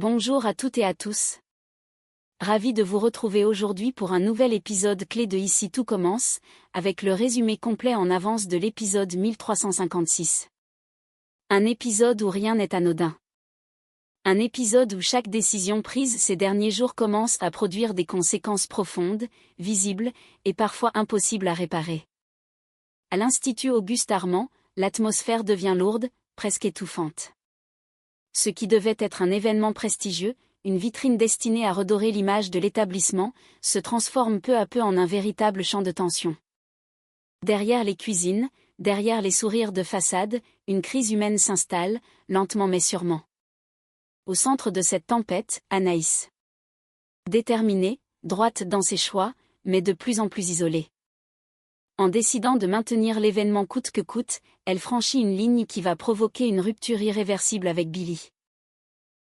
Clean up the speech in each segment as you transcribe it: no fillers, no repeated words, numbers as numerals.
Bonjour à toutes et à tous. Ravi de vous retrouver aujourd'hui pour un nouvel épisode clé de Ici tout commence, avec le résumé complet en avance de l'épisode 1356. Un épisode où rien n'est anodin. Un épisode où chaque décision prise ces derniers jours commence à produire des conséquences profondes, visibles, et parfois impossibles à réparer. À l'Institut Auguste Armand, l'atmosphère devient lourde, presque étouffante. Ce qui devait être un événement prestigieux, une vitrine destinée à redorer l'image de l'établissement, se transforme peu à peu en un véritable champ de tension. Derrière les cuisines, derrière les sourires de façade, une crise humaine s'installe, lentement mais sûrement. Au centre de cette tempête, Anaïs. Déterminée, droite dans ses choix, mais de plus en plus isolée. En décidant de maintenir l'événement coûte que coûte, elle franchit une ligne qui va provoquer une rupture irréversible avec Billy.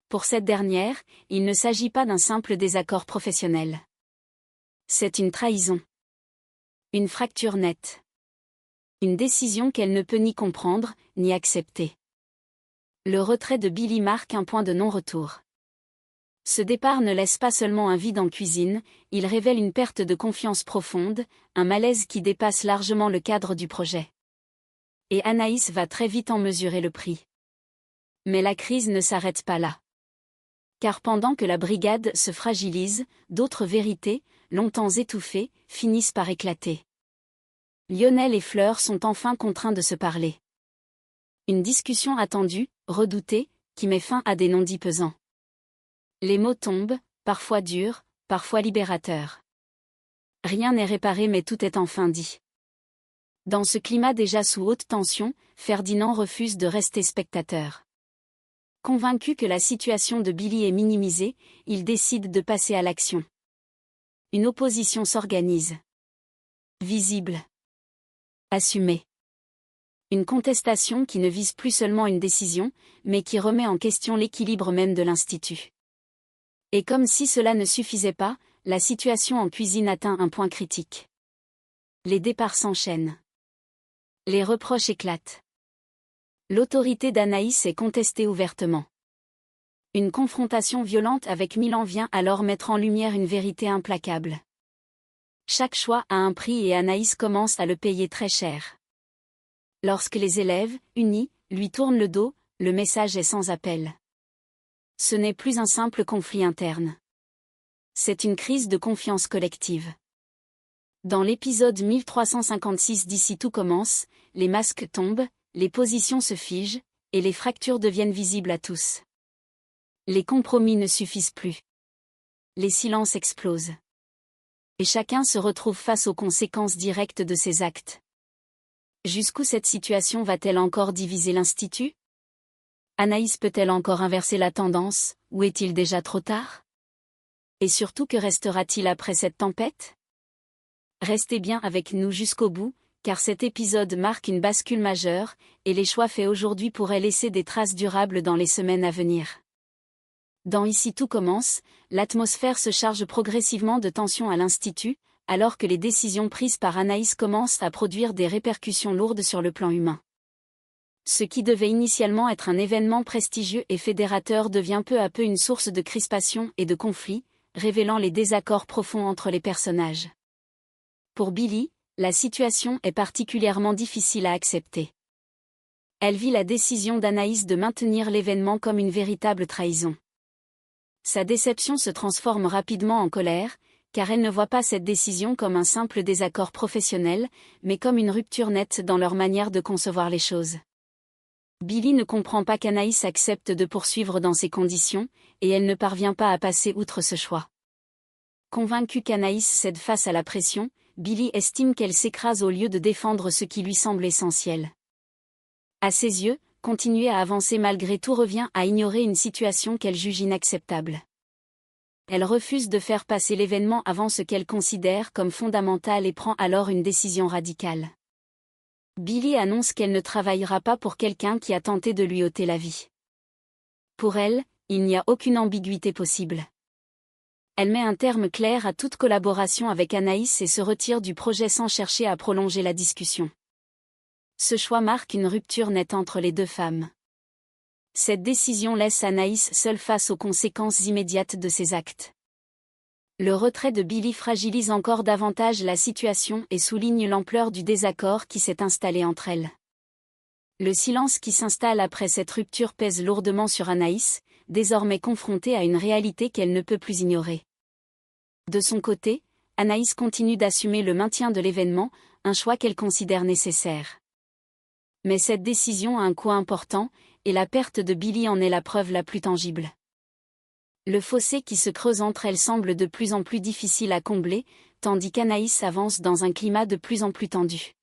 Pour cette dernière, il ne s'agit pas d'un simple désaccord professionnel. C'est une trahison. Une fracture nette. Une décision qu'elle ne peut ni comprendre, ni accepter. Le retrait de Billy marque un point de non-retour. Ce départ ne laisse pas seulement un vide en cuisine, il révèle une perte de confiance profonde, un malaise qui dépasse largement le cadre du projet. Et Anaïs va très vite en mesurer le prix. Mais la crise ne s'arrête pas là. Car pendant que la brigade se fragilise, d'autres vérités, longtemps étouffées, finissent par éclater. Lionel et Fleur sont enfin contraints de se parler. Une discussion attendue, redoutée, qui met fin à des non-dits pesants. Les mots tombent, parfois durs, parfois libérateurs. Rien n'est réparé mais tout est enfin dit. Dans ce climat déjà sous haute tension, Ferdinand refuse de rester spectateur. Convaincu que la situation de Billy est minimisée, il décide de passer à l'action. Une opposition s'organise. Visible. Assumée. Une contestation qui ne vise plus seulement une décision, mais qui remet en question l'équilibre même de l'Institut. Et comme si cela ne suffisait pas, la situation en cuisine atteint un point critique. Les départs s'enchaînent. Les reproches éclatent. L'autorité d'Anaïs est contestée ouvertement. Une confrontation violente avec Milan vient alors mettre en lumière une vérité implacable. Chaque choix a un prix et Anaïs commence à le payer très cher. Lorsque les élèves, unis, lui tournent le dos, le message est sans appel. Ce n'est plus un simple conflit interne. C'est une crise de confiance collective. Dans l'épisode 1356 d'Ici tout commence, les masques tombent, les positions se figent, et les fractures deviennent visibles à tous. Les compromis ne suffisent plus. Les silences explosent. Et chacun se retrouve face aux conséquences directes de ses actes. Jusqu'où cette situation va-t-elle encore diviser l'Institut ? Anaïs peut-elle encore inverser la tendance, ou est-il déjà trop tard ? Et surtout que restera-t-il après cette tempête ? Restez bien avec nous jusqu'au bout, car cet épisode marque une bascule majeure, et les choix faits aujourd'hui pourraient laisser des traces durables dans les semaines à venir. Dans Ici tout commence, l'atmosphère se charge progressivement de tension à l'Institut, alors que les décisions prises par Anaïs commencent à produire des répercussions lourdes sur le plan humain. Ce qui devait initialement être un événement prestigieux et fédérateur devient peu à peu une source de crispation et de conflit, révélant les désaccords profonds entre les personnages. Pour Billy, la situation est particulièrement difficile à accepter. Elle vit la décision d'Anaïs de maintenir l'événement comme une véritable trahison. Sa déception se transforme rapidement en colère, car elle ne voit pas cette décision comme un simple désaccord professionnel, mais comme une rupture nette dans leur manière de concevoir les choses. Billy ne comprend pas qu'Anaïs accepte de poursuivre dans ces conditions, et elle ne parvient pas à passer outre ce choix. Convaincue qu'Anaïs cède face à la pression, Billy estime qu'elle s'écrase au lieu de défendre ce qui lui semble essentiel. À ses yeux, continuer à avancer malgré tout revient à ignorer une situation qu'elle juge inacceptable. Elle refuse de faire passer l'événement avant ce qu'elle considère comme fondamental et prend alors une décision radicale. Billy annonce qu'elle ne travaillera pas pour quelqu'un qui a tenté de lui ôter la vie. Pour elle, il n'y a aucune ambiguïté possible. Elle met un terme clair à toute collaboration avec Anaïs et se retire du projet sans chercher à prolonger la discussion. Ce choix marque une rupture nette entre les deux femmes. Cette décision laisse Anaïs seule face aux conséquences immédiates de ses actes. Le retrait de Billy fragilise encore davantage la situation et souligne l'ampleur du désaccord qui s'est installé entre elles. Le silence qui s'installe après cette rupture pèse lourdement sur Anaïs, désormais confrontée à une réalité qu'elle ne peut plus ignorer. De son côté, Anaïs continue d'assumer le maintien de l'événement, un choix qu'elle considère nécessaire. Mais cette décision a un coût important, et la perte de Billy en est la preuve la plus tangible. Le fossé qui se creuse entre elles semble de plus en plus difficile à combler, tandis qu'Anaïs avance dans un climat de plus en plus tendu.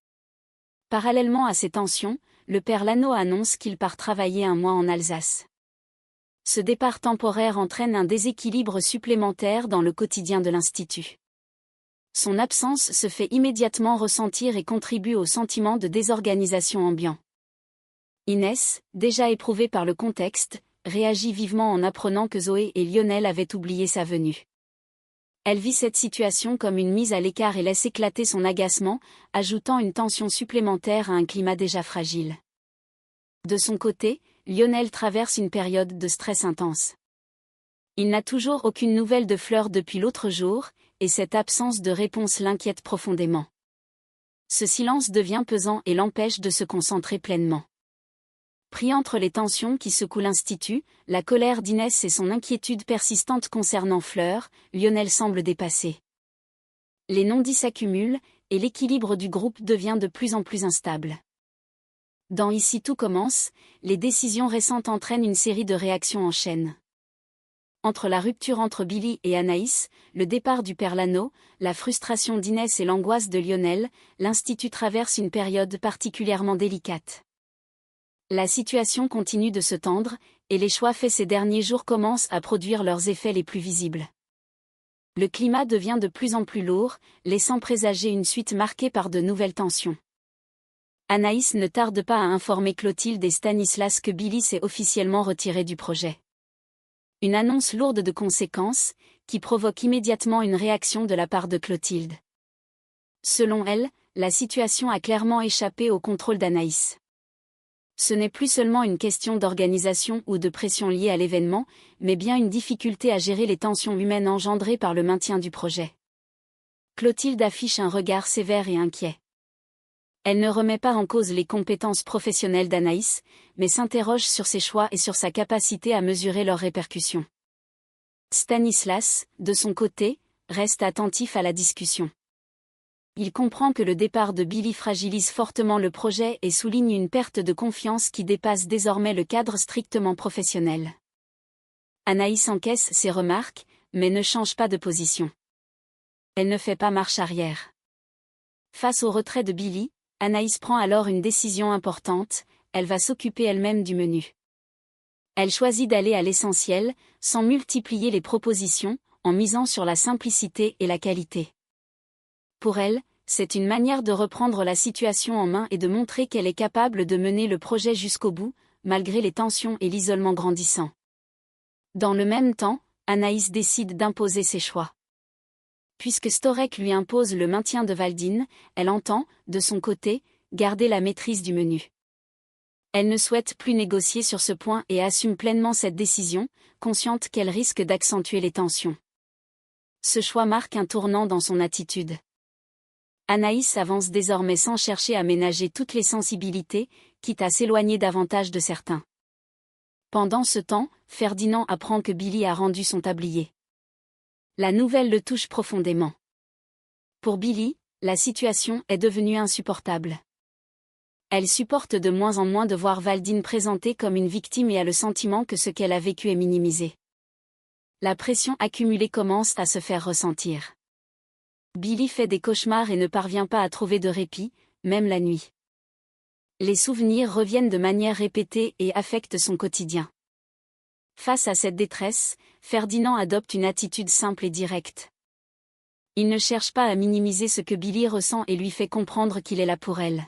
Parallèlement à ces tensions, le père Lano annonce qu'il part travailler un mois en Alsace. Ce départ temporaire entraîne un déséquilibre supplémentaire dans le quotidien de l'Institut. Son absence se fait immédiatement ressentir et contribue au sentiment de désorganisation ambiant. Inès, déjà éprouvée par le contexte, réagit vivement en apprenant que Zoé et Lionel avaient oublié sa venue. Elle vit cette situation comme une mise à l'écart et laisse éclater son agacement, ajoutant une tension supplémentaire à un climat déjà fragile. De son côté, Lionel traverse une période de stress intense. Il n'a toujours aucune nouvelle de Fleur depuis l'autre jour, et cette absence de réponse l'inquiète profondément. Ce silence devient pesant et l'empêche de se concentrer pleinement. Pris entre les tensions qui secouent l'Institut, la colère d'Inès et son inquiétude persistante concernant Fleur, Lionel semble dépassé. Les non-dits s'accumulent, et l'équilibre du groupe devient de plus en plus instable. Dans Ici tout commence, les décisions récentes entraînent une série de réactions en chaîne. Entre la rupture entre Billy et Anaïs, le départ du père Lano, la frustration d'Inès et l'angoisse de Lionel, l'Institut traverse une période particulièrement délicate. La situation continue de se tendre, et les choix faits ces derniers jours commencent à produire leurs effets les plus visibles. Le climat devient de plus en plus lourd, laissant présager une suite marquée par de nouvelles tensions. Anaïs ne tarde pas à informer Clotilde et Stanislas que Billy s'est officiellement retiré du projet. Une annonce lourde de conséquences, qui provoque immédiatement une réaction de la part de Clotilde. Selon elle, la situation a clairement échappé au contrôle d'Anaïs. Ce n'est plus seulement une question d'organisation ou de pression liée à l'événement, mais bien une difficulté à gérer les tensions humaines engendrées par le maintien du projet. Clotilde affiche un regard sévère et inquiet. Elle ne remet pas en cause les compétences professionnelles d'Anaïs, mais s'interroge sur ses choix et sur sa capacité à mesurer leurs répercussions. Stanislas, de son côté, reste attentif à la discussion. Il comprend que le départ de Billy fragilise fortement le projet et souligne une perte de confiance qui dépasse désormais le cadre strictement professionnel. Anaïs encaisse ces remarques, mais ne change pas de position. Elle ne fait pas marche arrière. Face au retrait de Billy, Anaïs prend alors une décision importante, elle va s'occuper elle-même du menu. Elle choisit d'aller à l'essentiel, sans multiplier les propositions, en misant sur la simplicité et la qualité. Pour elle, c'est une manière de reprendre la situation en main et de montrer qu'elle est capable de mener le projet jusqu'au bout, malgré les tensions et l'isolement grandissant. Dans le même temps, Anaïs décide d'imposer ses choix. Puisque Storek lui impose le maintien de Valdine, elle entend, de son côté, garder la maîtrise du menu. Elle ne souhaite plus négocier sur ce point et assume pleinement cette décision, consciente qu'elle risque d'accentuer les tensions. Ce choix marque un tournant dans son attitude. Anaïs avance désormais sans chercher à ménager toutes les sensibilités, quitte à s'éloigner davantage de certains. Pendant ce temps, Ferdinand apprend que Billy a rendu son tablier. La nouvelle le touche profondément. Pour Billy, la situation est devenue insupportable. Elle supporte de moins en moins de voir Valdine présentée comme une victime et a le sentiment que ce qu'elle a vécu est minimisé. La pression accumulée commence à se faire ressentir. Billy fait des cauchemars et ne parvient pas à trouver de répit, même la nuit. Les souvenirs reviennent de manière répétée et affectent son quotidien. Face à cette détresse, Ferdinand adopte une attitude simple et directe. Il ne cherche pas à minimiser ce que Billy ressent et lui fait comprendre qu'il est là pour elle.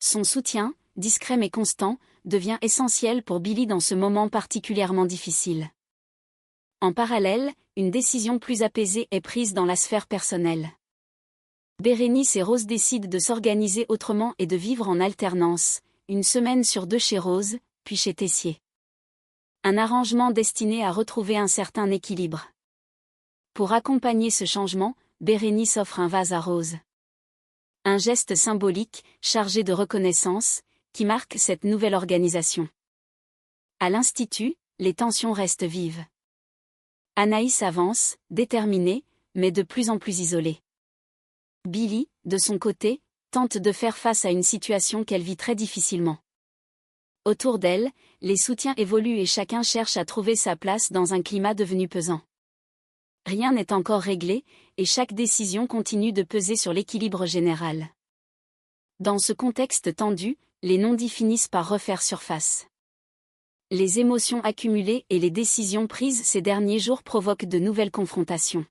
Son soutien, discret mais constant, devient essentiel pour Billy dans ce moment particulièrement difficile. En parallèle, une décision plus apaisée est prise dans la sphère personnelle. Bérénice et Rose décident de s'organiser autrement et de vivre en alternance, une semaine sur deux chez Rose, puis chez Tessier. Un arrangement destiné à retrouver un certain équilibre. Pour accompagner ce changement, Bérénice offre un vase à roses. Un geste symbolique, chargé de reconnaissance, qui marque cette nouvelle organisation. À l'Institut, les tensions restent vives. Anaïs avance, déterminée, mais de plus en plus isolée. Billy, de son côté, tente de faire face à une situation qu'elle vit très difficilement. Autour d'elle, les soutiens évoluent et chacun cherche à trouver sa place dans un climat devenu pesant. Rien n'est encore réglé, et chaque décision continue de peser sur l'équilibre général. Dans ce contexte tendu, les non-dits finissent par refaire surface. Les émotions accumulées et les décisions prises ces derniers jours provoquent de nouvelles confrontations.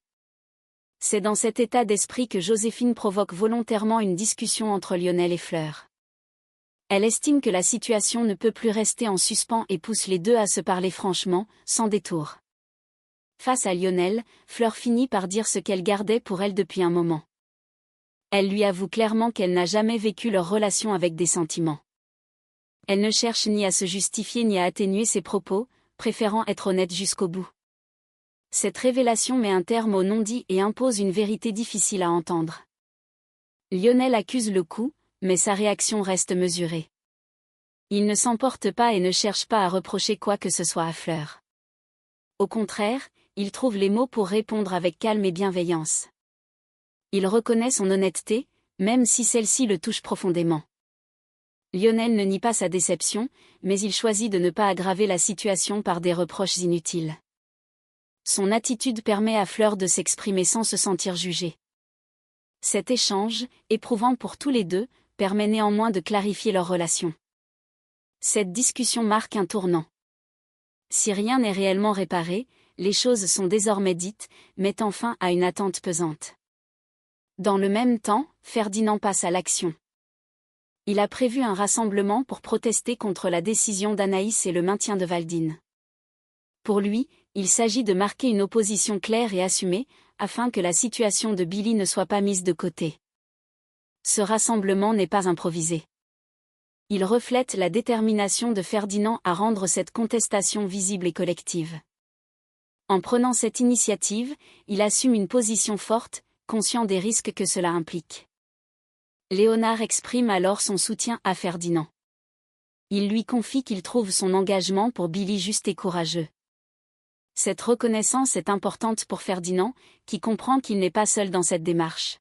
C'est dans cet état d'esprit que Joséphine provoque volontairement une discussion entre Lionel et Fleur. Elle estime que la situation ne peut plus rester en suspens et pousse les deux à se parler franchement, sans détour. Face à Lionel, Fleur finit par dire ce qu'elle gardait pour elle depuis un moment. Elle lui avoue clairement qu'elle n'a jamais vécu leur relation avec des sentiments. Elle ne cherche ni à se justifier ni à atténuer ses propos, préférant être honnête jusqu'au bout. Cette révélation met un terme au non-dit et impose une vérité difficile à entendre. Lionel accuse le coup, mais sa réaction reste mesurée. Il ne s'emporte pas et ne cherche pas à reprocher quoi que ce soit à Fleur. Au contraire, il trouve les mots pour répondre avec calme et bienveillance. Il reconnaît son honnêteté, même si celle-ci le touche profondément. Lionel ne nie pas sa déception, mais il choisit de ne pas aggraver la situation par des reproches inutiles. Son attitude permet à Fleur de s'exprimer sans se sentir jugée. Cet échange, éprouvant pour tous les deux, permet néanmoins de clarifier leur relation. Cette discussion marque un tournant. Si rien n'est réellement réparé, les choses sont désormais dites, mettant fin à une attente pesante. Dans le même temps, Ferdinand passe à l'action. Il a prévu un rassemblement pour protester contre la décision d'Anaïs et le maintien de Valdine. Pour lui, il s'agit de marquer une opposition claire et assumée, afin que la situation de Billy ne soit pas mise de côté. Ce rassemblement n'est pas improvisé. Il reflète la détermination de Ferdinand à rendre cette contestation visible et collective. En prenant cette initiative, il assume une position forte, conscient des risques que cela implique. Léonard exprime alors son soutien à Ferdinand. Il lui confie qu'il trouve son engagement pour Billy juste et courageux. Cette reconnaissance est importante pour Ferdinand, qui comprend qu'il n'est pas seul dans cette démarche.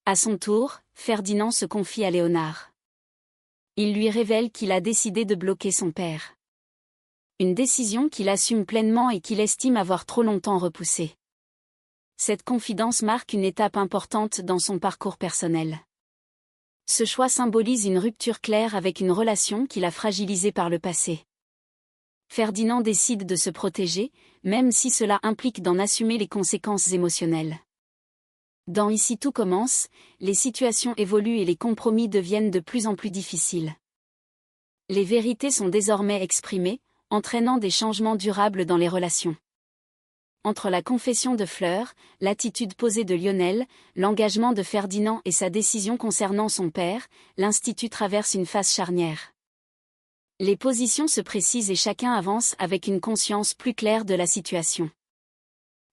À son tour, Ferdinand se confie à Léonard. Il lui révèle qu'il a décidé de bloquer son père. Une décision qu'il assume pleinement et qu'il estime avoir trop longtemps repoussée. Cette confidence marque une étape importante dans son parcours personnel. Ce choix symbolise une rupture claire avec une relation qu'il a fragilisée par le passé. Ferdinand décide de se protéger, même si cela implique d'en assumer les conséquences émotionnelles. Dans Ici tout commence, les situations évoluent et les compromis deviennent de plus en plus difficiles. Les vérités sont désormais exprimées, entraînant des changements durables dans les relations. Entre la confession de Fleur, l'attitude posée de Lionel, l'engagement de Ferdinand et sa décision concernant son père, l'Institut traverse une phase charnière. Les positions se précisent et chacun avance avec une conscience plus claire de la situation.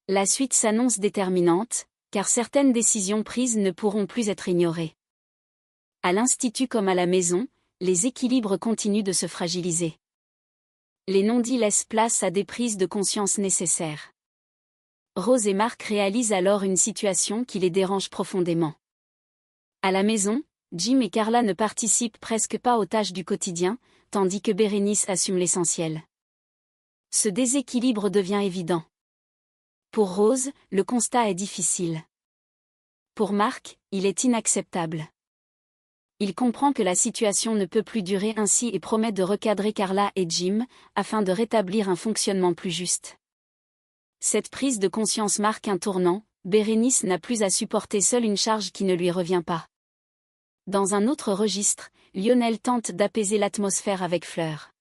La suite s'annonce déterminante, car certaines décisions prises ne pourront plus être ignorées. À l'Institut comme à la maison, les équilibres continuent de se fragiliser. Les non-dits laissent place à des prises de conscience nécessaires. Rose et Marc réalisent alors une situation qui les dérange profondément. À la maison, Jim et Carla ne participent presque pas aux tâches du quotidien, tandis que Bérénice assume l'essentiel. Ce déséquilibre devient évident. Pour Rose, le constat est difficile. Pour Marc, il est inacceptable. Il comprend que la situation ne peut plus durer ainsi et promet de recadrer Carla et Jim, afin de rétablir un fonctionnement plus juste. Cette prise de conscience marque un tournant, Bérénice n'a plus à supporter seule une charge qui ne lui revient pas. Dans un autre registre, Lionel tente d'apaiser l'atmosphère avec Fleur.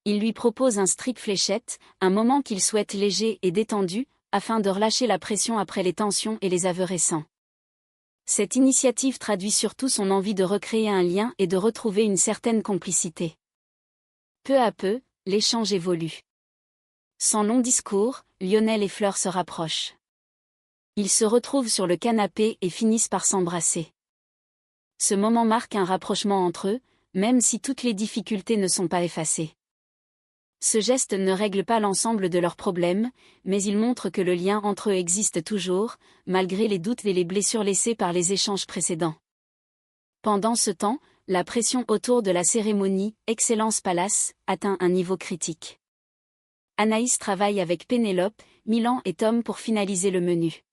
Il lui propose un strict fléchette, un moment qu'il souhaite léger et détendu, afin de relâcher la pression après les tensions et les aveux récents. Cette initiative traduit surtout son envie de recréer un lien et de retrouver une certaine complicité. Peu à peu, L'échange évolue. Sans long discours, Lionel et Fleur se rapprochent. Ils se retrouvent sur le canapé et finissent par s'embrasser. Ce moment marque un rapprochement entre eux, même si toutes les difficultés ne sont pas effacées. Ce geste ne règle pas l'ensemble de leurs problèmes, mais il montre que le lien entre eux existe toujours, malgré les doutes et les blessures laissées par les échanges précédents. Pendant ce temps, la pression autour de la cérémonie « Excellence Palace » atteint un niveau critique. Anaïs travaille avec Pénélope, Milan et Tom pour finaliser le menu.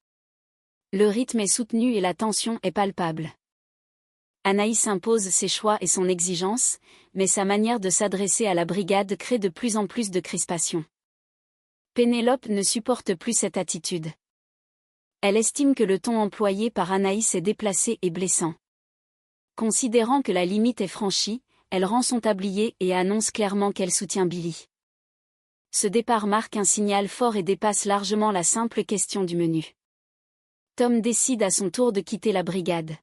Le rythme est soutenu et la tension est palpable. Anaïs impose ses choix et son exigence, mais sa manière de s'adresser à la brigade crée de plus en plus de crispation. Pénélope ne supporte plus cette attitude. Elle estime que le ton employé par Anaïs est déplacé et blessant. Considérant que la limite est franchie, elle rend son tablier et annonce clairement qu'elle soutient Billy. Ce départ marque un signal fort et dépasse largement la simple question du menu. Tom décide à son tour de quitter la brigade.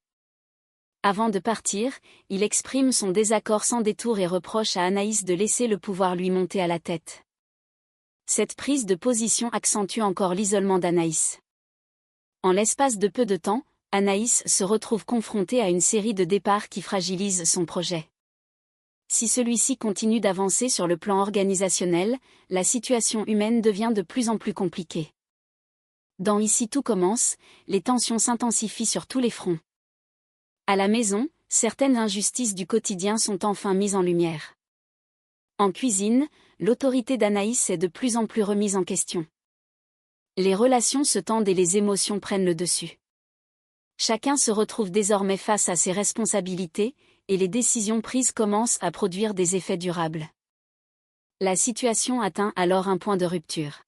Avant de partir, il exprime son désaccord sans détour et reproche à Anaïs de laisser le pouvoir lui monter à la tête. Cette prise de position accentue encore l'isolement d'Anaïs. En l'espace de peu de temps, Anaïs se retrouve confrontée à une série de départs qui fragilisent son projet. Si celui-ci continue d'avancer sur le plan organisationnel, la situation humaine devient de plus en plus compliquée. Dans Ici tout commence, les tensions s'intensifient sur tous les fronts. À la maison, certaines injustices du quotidien sont enfin mises en lumière. En cuisine, l'autorité d'Anaïs est de plus en plus remise en question. Les relations se tendent et les émotions prennent le dessus. Chacun se retrouve désormais face à ses responsabilités, et les décisions prises commencent à produire des effets durables. La situation atteint alors un point de rupture.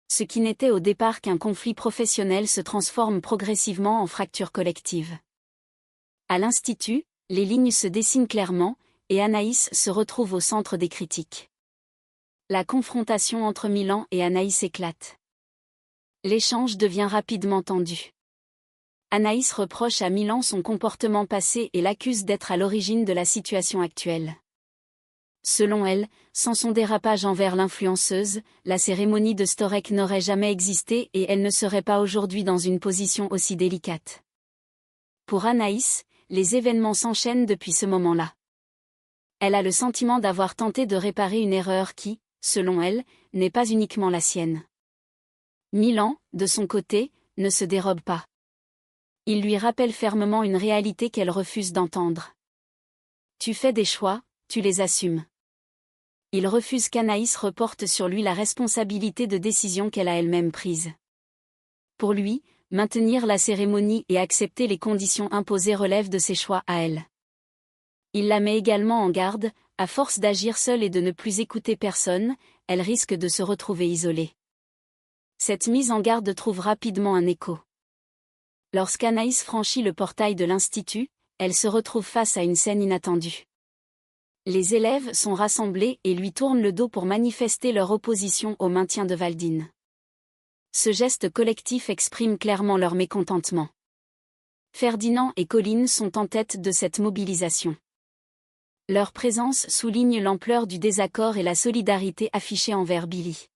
Ce qui n'était au départ qu'un conflit professionnel se transforme progressivement en fracture collective. À l'Institut, les lignes se dessinent clairement, et Anaïs se retrouve au centre des critiques. La confrontation entre Milan et Anaïs éclate. L'échange devient rapidement tendu. Anaïs reproche à Milan son comportement passé et l'accuse d'être à l'origine de la situation actuelle. Selon elle, sans son dérapage envers l'influenceuse, la cérémonie de Storek n'aurait jamais existé et elle ne serait pas aujourd'hui dans une position aussi délicate. Pour Anaïs, les événements s'enchaînent depuis ce moment-là. Elle a le sentiment d'avoir tenté de réparer une erreur qui, selon elle, n'est pas uniquement la sienne. Milan, de son côté, ne se dérobe pas. Il lui rappelle fermement une réalité qu'elle refuse d'entendre. Tu fais des choix, tu les assumes. Il refuse qu'Anaïs reporte sur lui la responsabilité de décisions qu'elle a elle-même prises. Pour lui, maintenir la cérémonie et accepter les conditions imposées relève de ses choix à elle. Il la met également en garde, à force d'agir seule et de ne plus écouter personne, elle risque de se retrouver isolée. Cette mise en garde trouve rapidement un écho. Lorsqu'Anaïs franchit le portail de l'Institut, elle se retrouve face à une scène inattendue. Les élèves sont rassemblés et lui tournent le dos pour manifester leur opposition au maintien de Valdine. Ce geste collectif exprime clairement leur mécontentement. Ferdinand et Colline sont en tête de cette mobilisation. Leur présence souligne l'ampleur du désaccord et la solidarité affichée envers Billy.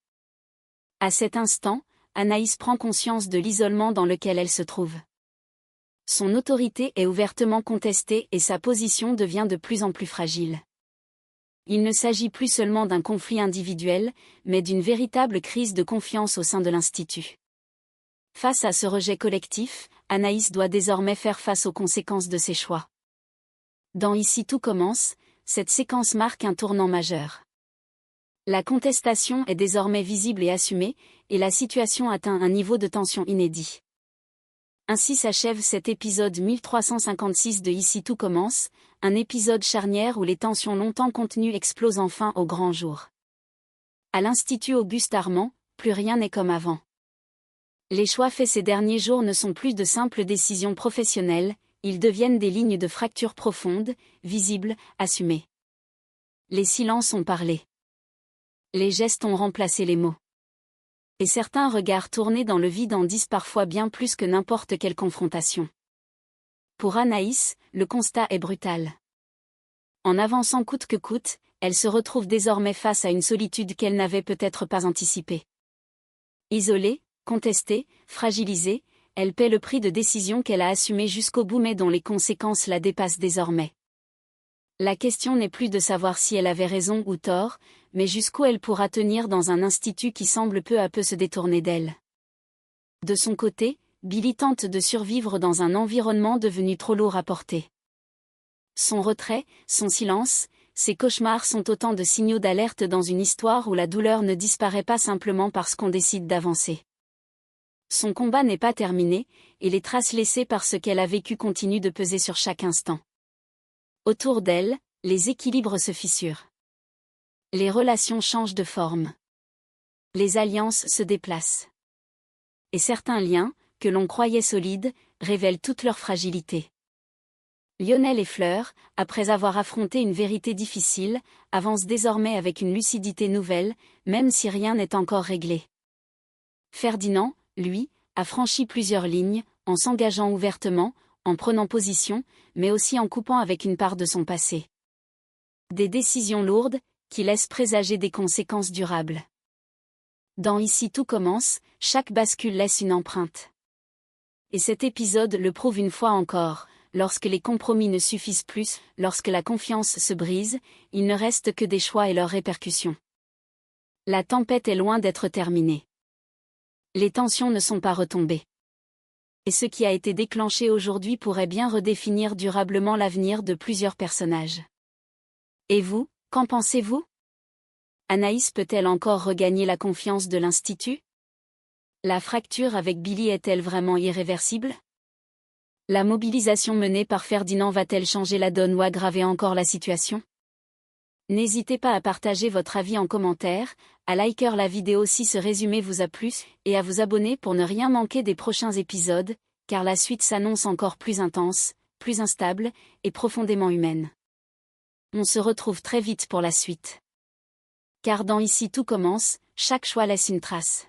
À cet instant, Anaïs prend conscience de l'isolement dans lequel elle se trouve. Son autorité est ouvertement contestée et sa position devient de plus en plus fragile. Il ne s'agit plus seulement d'un conflit individuel, mais d'une véritable crise de confiance au sein de l'Institut. Face à ce rejet collectif, Anaïs doit désormais faire face aux conséquences de ses choix. Dans Ici tout commence, cette séquence marque un tournant majeur. La contestation est désormais visible et assumée, et la situation atteint un niveau de tension inédit. Ainsi s'achève cet épisode 1356 de Ici tout commence, un épisode charnière où les tensions longtemps contenues explosent enfin au grand jour. À l'Institut Auguste Armand, plus rien n'est comme avant. Les choix faits ces derniers jours ne sont plus de simples décisions professionnelles, ils deviennent des lignes de fracture profondes, visibles, assumées. Les silences ont parlé. Les gestes ont remplacé les mots. Et certains regards tournés dans le vide en disent parfois bien plus que n'importe quelle confrontation. Pour Anaïs, le constat est brutal. En avançant coûte que coûte, elle se retrouve désormais face à une solitude qu'elle n'avait peut-être pas anticipée. Isolée, contestée, fragilisée, elle paie le prix de décisions qu'elle a assumées jusqu'au bout mais dont les conséquences la dépassent désormais. La question n'est plus de savoir si elle avait raison ou tort, mais jusqu'où elle pourra tenir dans un institut qui semble peu à peu se détourner d'elle. De son côté, Billy tente de survivre dans un environnement devenu trop lourd à porter. Son retrait, son silence, ses cauchemars sont autant de signaux d'alerte dans une histoire où la douleur ne disparaît pas simplement parce qu'on décide d'avancer. Son combat n'est pas terminé, et les traces laissées par ce qu'elle a vécu continuent de peser sur chaque instant. Autour d'elle, les équilibres se fissurent. Les relations changent de forme. Les alliances se déplacent. Et certains liens, que l'on croyait solides, révèlent toute leur fragilité. Lionel et Fleur, après avoir affronté une vérité difficile, avancent désormais avec une lucidité nouvelle, même si rien n'est encore réglé. Ferdinand, lui, a franchi plusieurs lignes, en s'engageant ouvertement, en prenant position, mais aussi en coupant avec une part de son passé. Des décisions lourdes, qui laissent présager des conséquences durables. Dans Ici tout commence, chaque bascule laisse une empreinte. Et cet épisode le prouve une fois encore, lorsque les compromis ne suffisent plus, lorsque la confiance se brise, il ne reste que des choix et leurs répercussions. La tempête est loin d'être terminée. Les tensions ne sont pas retombées. Et ce qui a été déclenché aujourd'hui pourrait bien redéfinir durablement l'avenir de plusieurs personnages. Et vous, qu'en pensez-vous ? Anaïs peut-elle encore regagner la confiance de l'Institut ? La fracture avec Billy est-elle vraiment irréversible ? La mobilisation menée par Ferdinand va-t-elle changer la donne ou aggraver encore la situation ? N'hésitez pas à partager votre avis en commentaire, à liker la vidéo si ce résumé vous a plu, et à vous abonner pour ne rien manquer des prochains épisodes, car la suite s'annonce encore plus intense, plus instable, et profondément humaine. On se retrouve très vite pour la suite. Car dans Ici tout commence, chaque choix laisse une trace.